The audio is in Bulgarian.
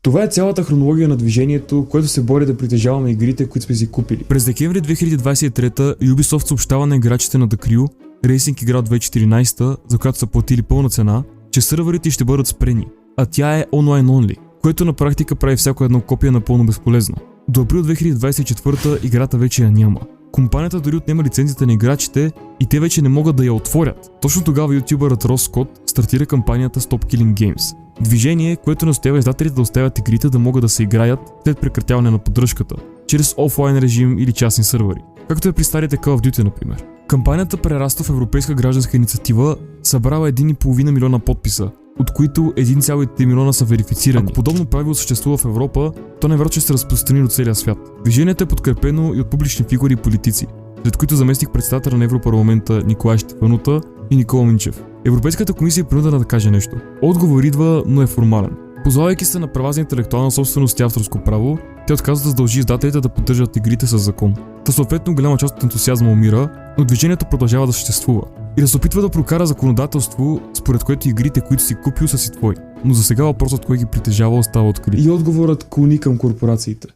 Това е цялата хронология на движението, което се бори да притежаваме игрите, които сме си купили. През декември 2023 Ubisoft съобщава на играчите на The Crew, Racing игра от 2014, за която са платили пълна цена, че сървърите ще бъдат спрени, а тя е онлайн only, което на практика прави всяко едно копие напълно безполезно. До април 2024 играта вече я няма. Компанията дори отнема лицензията на играчите и те вече не могат да я отворят. Точно тогава ютубърът Рос Скот стартира кампанията Stop Killing Games. Движение, което настоява издателите да оставят игрите да могат да се играят след прекратяване на поддръжката, чрез офлайн режим или частни сървъри, както е при старите Call of Duty, например. Кампанията прераства в европейска гражданска инициатива, събрала 1,5 милиона подписа, от които 1,3 милиона са верифицирани. Ако подобно правило съществува в Европа, то невероятно ще се разпространи до целия свят. Движението е подкрепено и от публични фигури и политици, след които заместник председателя на Европарламента Николай Штефанута и Никола Минчев. Европейската комисия е принудена да каже нещо. Отговор идва, но е формален. Позовавайки се на права за интелектуална собственост и авторско право, те отказват да задължи издателите да поддържат игрите с закон. Та съответно голяма част от ентусиазма умира, но движението продължава да съществува и да се опитва да прокара законодателство, според което игрите, които си купил, са си твои. Но за сега въпросът кой ги притежава остава открит. И отговорът клони към корпорациите.